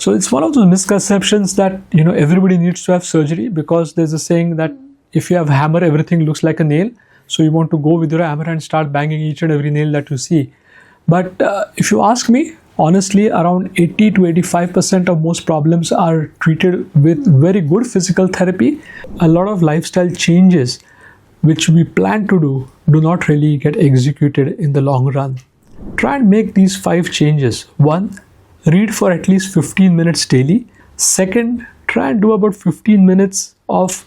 So it's one of those misconceptions that everybody needs to have surgery, because there's a saying that if you have a hammer, everything looks like a nail. So you want to go with your hammer and start banging each and every nail that you see. But if you ask me, honestly, around 80 to 85% of most problems are treated with very good physical therapy. A lot of lifestyle changes which we plan to do not really get executed in the long run. Try and make these 5 changes. 1, read for at least 15 minutes daily. 2, try and do about 15 minutes of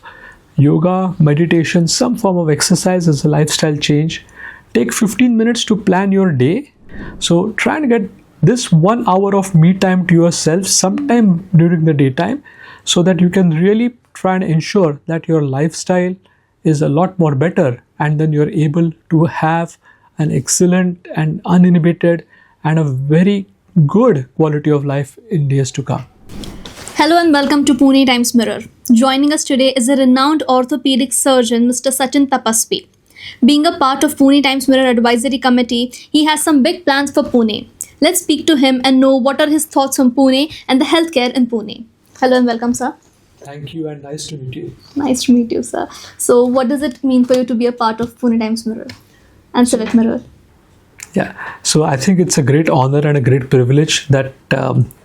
yoga, meditation, some form of exercise as a lifestyle change. Take 15 minutes to plan your day. So try and get this 1 hour of me time to yourself sometime during the daytime, so that you can really try and ensure that your lifestyle is a lot more better, and then you're able to have an excellent and uninhibited and a very good quality of life in days to come. Hello and welcome to Pune Times Mirror. Joining us today is a renowned orthopedic surgeon, Mr. Sachin Tapasvi. Being a part of Pune Times Mirror Advisory Committee, he has some big plans for Pune. Let's speak to him and know what are his thoughts on Pune and the healthcare in Pune. Hello and welcome, sir. Thank you and nice to meet you. Nice to meet you, sir. So what does it mean for you to be a part of Pune Times Mirror and Civic Mirror? Yeah, so I think it's a great honor and a great privilege that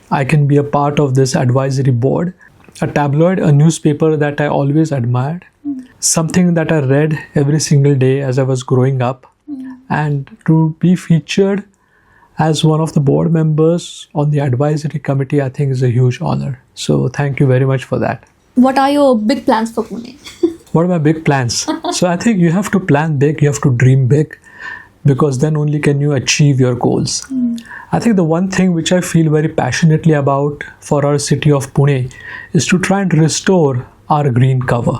I can be a part of this advisory board. A tabloid, a newspaper that I always admired, something that I read every single day as I was growing up, and to be featured as one of the board members on the advisory committee, I think is a huge honor. So thank you very much for that. What are your big plans for Pune? What are my big plans? So I think you have to plan big, you have to dream big, because then only can you achieve your goals. I think the one thing which I feel very passionately about for our city of Pune is to try and restore our green cover.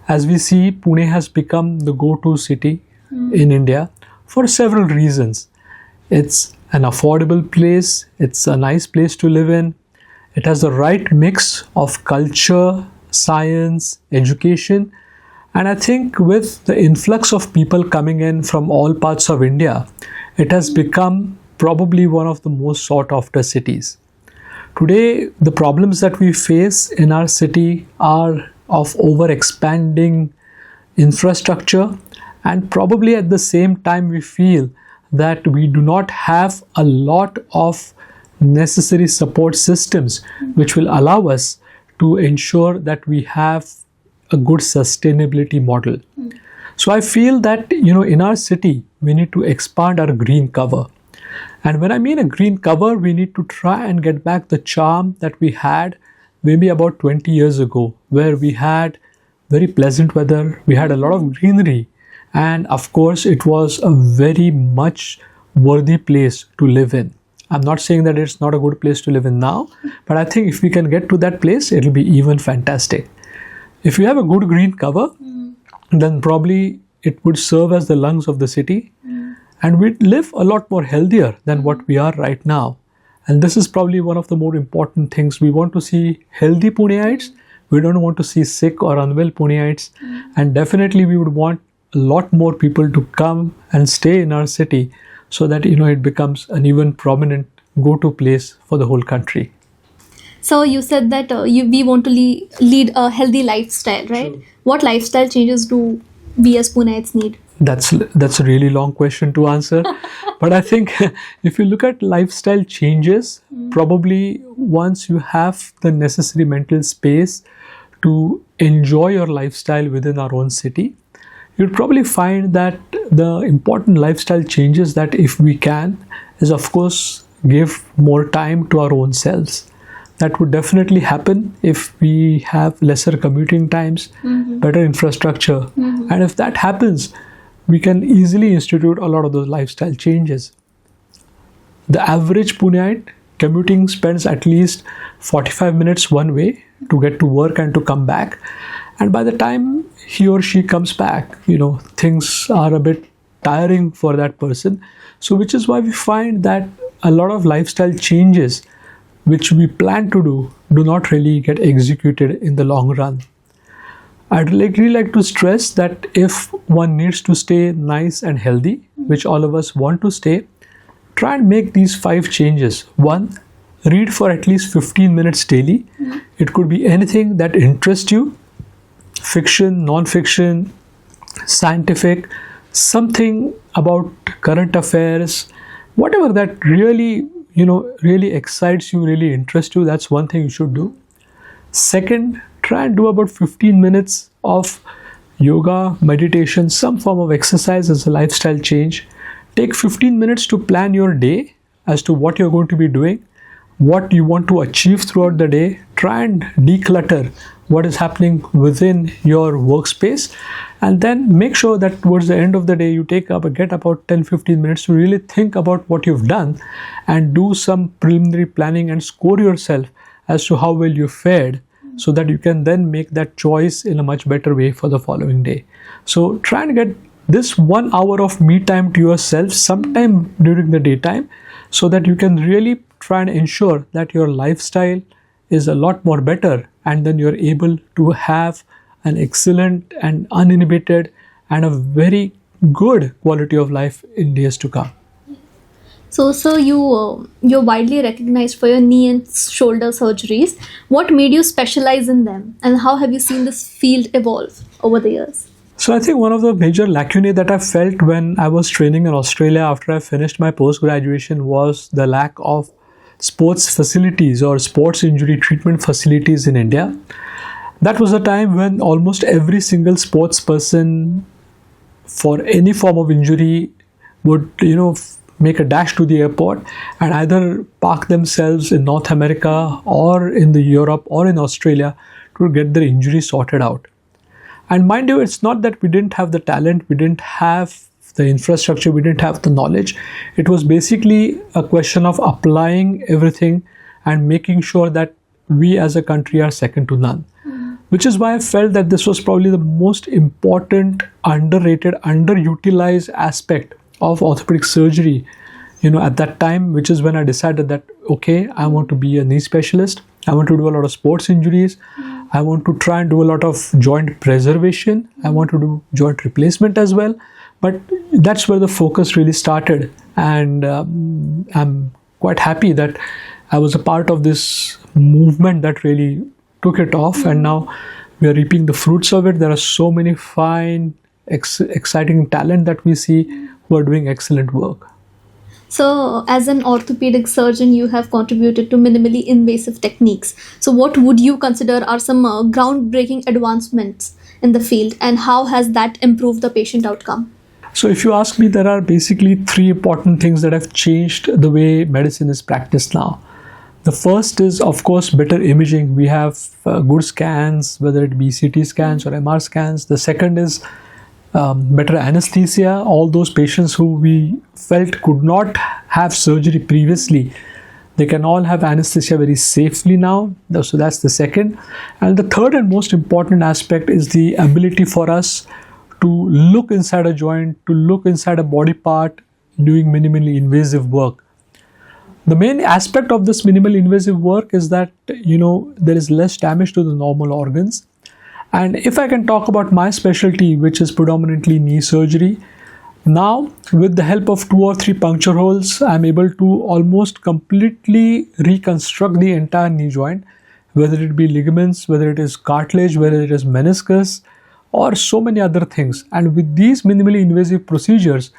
As we see, Pune has become the go-to city in India for several reasons. It's an affordable place, it's a nice place to live in, it has the right mix of culture, science, education, and I think with the influx of people coming in from all parts of India, it has become probably one of the most sought after cities. Today, the problems that we face in our city are of over expanding infrastructure, and probably at the same time we feel that we do not have a lot of necessary support systems which will allow us to ensure that we have a good sustainability model. So I feel that in our city we need to expand our green cover. And when I mean a green cover, we need to try and get back the charm that we had maybe about 20 years ago, where we had very pleasant weather, we had a lot of greenery, and of course it was a very much worthy place to live in. I'm not saying that it's not a good place to live in now, but I think if we can get to that place, it'll be even fantastic. If you have a good green cover, then probably it would serve as the lungs of the city, and we'd live a lot more healthier than what we are right now. And this is probably one of the more important things. We want to see healthy Puneites. We don't want to see sick or unwell Puneites. And definitely we would want a lot more people to come and stay in our city, so that it becomes an even prominent go-to place for the whole country. So you said that we want to lead a healthy lifestyle, right? Sure. What lifestyle changes do we as Puneites need? That's a really long question to answer. But I think if you look at lifestyle changes, probably once you have the necessary mental space to enjoy your lifestyle within our own city, you'd probably find that the important lifestyle changes that if we can is, of course, give more time to our own selves. That would definitely happen if we have lesser commuting times, better infrastructure. And if that happens, we can easily institute a lot of those lifestyle changes. The average Puneite commuting spends at least 45 minutes one way to get to work and to come back. And by the time he or she comes back, things are a bit tiring for that person. So which is why we find that a lot of lifestyle changes which we plan to do not really get executed in the long run. I'd really like to stress that if one needs to stay nice and healthy, which all of us want to stay, try and make these 5 changes. 1, read for at least 15 minutes daily. It could be anything that interests you, fiction, non-fiction, scientific, something about current affairs, whatever that really, really excites you, really interests you. That's one thing you should do. Second, try and do about 15 minutes of yoga, meditation, some form of exercise as a lifestyle change. Take 15 minutes to plan your day as to what you're going to be doing, what you want to achieve throughout the day. Try and declutter what is happening within your workspace, and then make sure that towards the end of the day you get about 10-15 minutes to really think about what you've done and do some preliminary planning and score yourself as to how well you fared, so that you can then make that choice in a much better way for the following day. So try and get this 1 hour of me time to yourself sometime during the daytime, so that you can really try and ensure that your lifestyle is a lot more better, and then you're able to have an excellent and uninhibited and a very good quality of life in days to come. So, sir, you're widely recognized for your knee and shoulder surgeries. What made you specialize in them, and how have you seen this field evolve over the years? So I think one of the major lacunae that I felt when I was training in Australia after I finished my post-graduation was the lack of sports facilities or sports injury treatment facilities in India. That was a time when almost every single sports person for any form of injury would, make a dash to the airport and either park themselves in North America or in the Europe or in Australia to get their injury sorted out. And mind you, it's not that we didn't have the talent, we didn't have the infrastructure, we didn't have the knowledge. It was basically a question of applying everything and making sure that we as a country are second to none. Which is why I felt that this was probably the most important, underrated, underutilized aspect of orthopedic surgery, at that time, which is when I decided that, okay, I want to be a knee specialist. I want to do a lot of sports injuries. I want to try and do a lot of joint preservation. I want to do joint replacement as well. But that's where the focus really started. And I'm quite happy that I was a part of this movement that really took it off. And now we are reaping the fruits of it. There are so many fine, exciting talent that we see who are doing excellent work. So, as an orthopedic surgeon, you have contributed to minimally invasive techniques. So, what would you consider are some groundbreaking advancements in the field, and how has that improved the patient outcome? So, if you ask me, there are basically 3 important things that have changed the way medicine is practiced now. The first is, of course, better imaging. We have good scans, whether it be CT scans or MR scans. The second is better anesthesia. All those patients who we felt could not have surgery previously, they can all have anesthesia very safely now. So that's the second. And the third and most important aspect is the ability for us to look inside a joint, to look inside a body part, doing minimally invasive work. The main aspect of this minimally invasive work is that, there is less damage to the normal organs. And if I can talk about my specialty, which is predominantly knee surgery, now with the help of 2 or 3 puncture holes, I'm able to almost completely reconstruct the entire knee joint, whether it be ligaments, whether it is cartilage, whether it is meniscus, or so many other things. And with these minimally invasive procedures,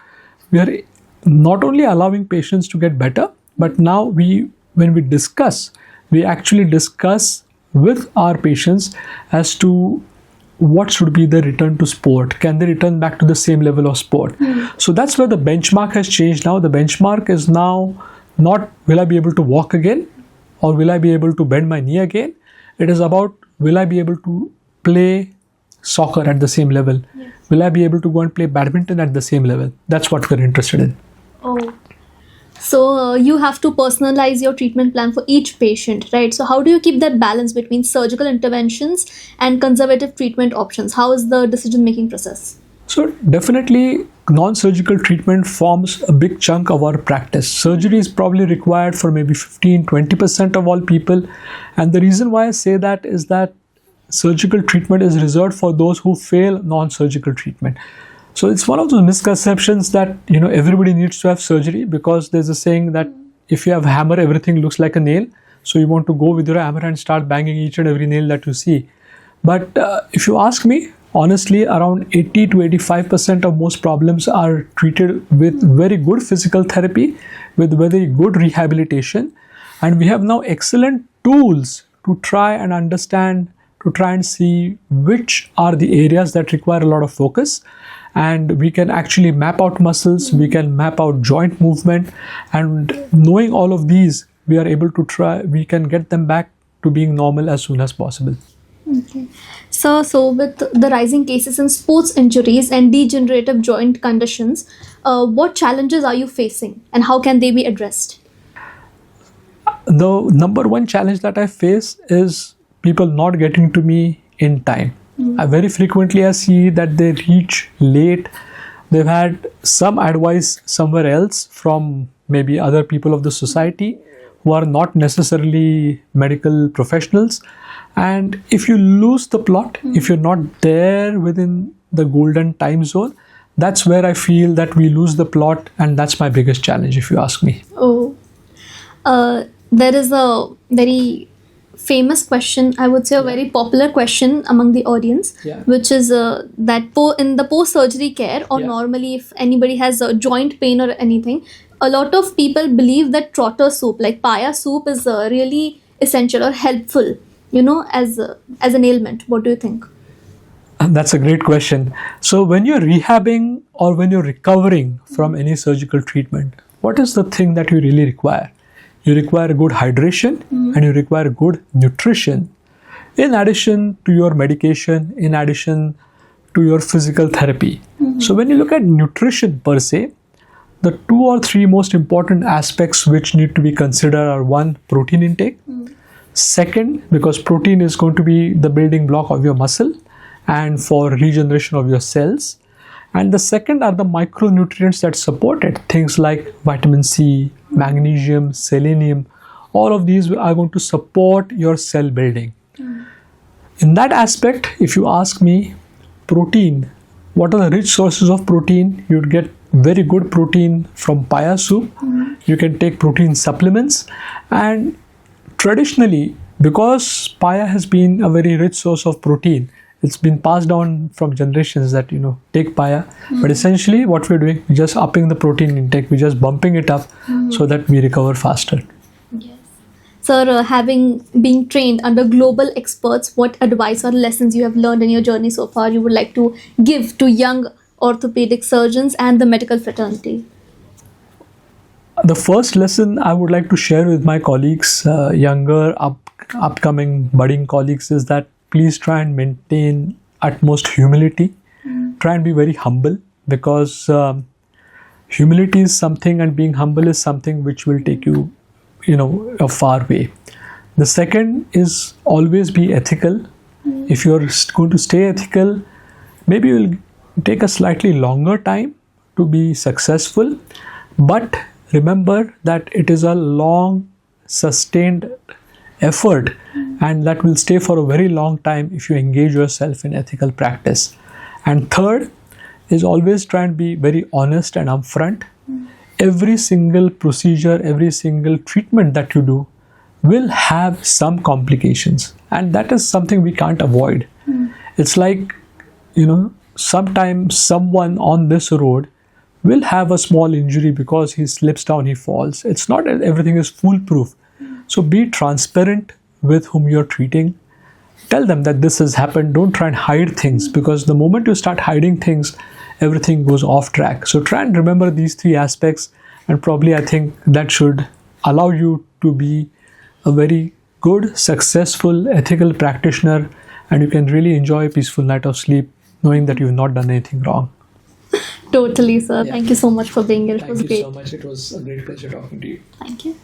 we are not only allowing patients to get better, but now when we actually discuss with our patients as to what should be the return to sport. Can they return back to the same level of sport? So that's where the benchmark has changed now. The benchmark is now not will I be able to walk again or will I be able to bend my knee again. It is about will I be able to play soccer at the same level? Yes. Will I be able to go and play badminton at the same level? That's what we're interested in. Oh. So you have to personalize your treatment plan for each patient, right? So how do you keep that balance between surgical interventions and conservative treatment options? How is the decision-making process? So definitely non-surgical treatment forms a big chunk of our practice. Surgery is probably required for maybe 15-20% of all people. And the reason why I say that is that surgical treatment is reserved for those who fail non-surgical treatment. So it's one of those misconceptions that everybody needs to have surgery, because there's a saying that if you have a hammer, everything looks like a nail. So you want to go with your hammer and start banging each and every nail that you see. But if you ask me, honestly, around 80 to 85% of most problems are treated with very good physical therapy, with very good rehabilitation. And we have now excellent tools to try and understand, to try and see which are the areas that require a lot of focus. And we can actually map out muscles, we can map out joint movement, and knowing all of these, we are able to try, we can get them back to being normal as soon as possible. Okay. So with the rising cases in sports injuries and degenerative joint conditions, what challenges are you facing and how can they be addressed? The number one challenge that I face is people not getting to me in time. Very frequently I see that they reach late. They've had some advice somewhere else from maybe other people of the society who are not necessarily medical professionals. And if you lose the plot, if you're not there within the golden time zone, that's where I feel that we lose the plot, and that's my biggest challenge, if you ask me. Oh, there is a very famous question, I would say a very popular question among the audience, which is that in the post-surgery care, or normally if anybody has a joint pain or anything, a lot of people believe that trotter soup, like paya soup, is really essential or helpful, as an ailment. What do you think? That's a great question. So when you're rehabbing or when you're recovering from any surgical treatment, what is the thing that you really require? You require good hydration and you require good nutrition, in addition to your medication, in addition to your physical therapy. So when you look at nutrition per se, the 2 or 3 most important aspects which need to be considered are: 1, protein intake; 2nd, because protein is going to be the building block of your muscle and for regeneration of your cells; and the second are the micronutrients that support it, things like vitamin C, magnesium, selenium. All of these are going to support your cell building. In that aspect, if you ask me, protein, what are the rich sources of protein? You'd get very good protein from paya soup. You can take protein supplements, and traditionally, because paya has been a very rich source of protein, it's been passed down from generations that take paya. But essentially what we're doing, we're just upping the protein intake, we're just bumping it up so that we recover faster. Yes. Sir, having been trained under global experts, what advice or lessons you have learned in your journey so far you would like to give to young orthopedic surgeons and the medical fraternity? The first lesson I would like to share with my colleagues, younger, upcoming, budding colleagues, is that please try and maintain utmost humility. Try and be very humble, because humility is something, and being humble is something which will take you, a far way. The second is always be ethical. If you're going to stay ethical, maybe it will take a slightly longer time to be successful, but remember that it is a long, sustained effort, and that will stay for a very long time if you engage yourself in ethical practice. And third is always try and be very honest and upfront. Every single procedure, every single treatment that you do will have some complications, and that is something we can't avoid. It's like, sometimes someone on this road will have a small injury because he slips down, he falls. It's not that everything is foolproof. So be transparent with whom you're treating. Tell them that this has happened. Don't try and hide things, because the moment you start hiding things, everything goes off track. So try and remember these 3 aspects, and probably I think that should allow you to be a very good, successful, ethical practitioner, and you can really enjoy a peaceful night of sleep knowing that you've not done anything wrong. Totally, sir. Thank you so much for being here. It was great. Thank you so much. It was a great pleasure talking to you. Thank you.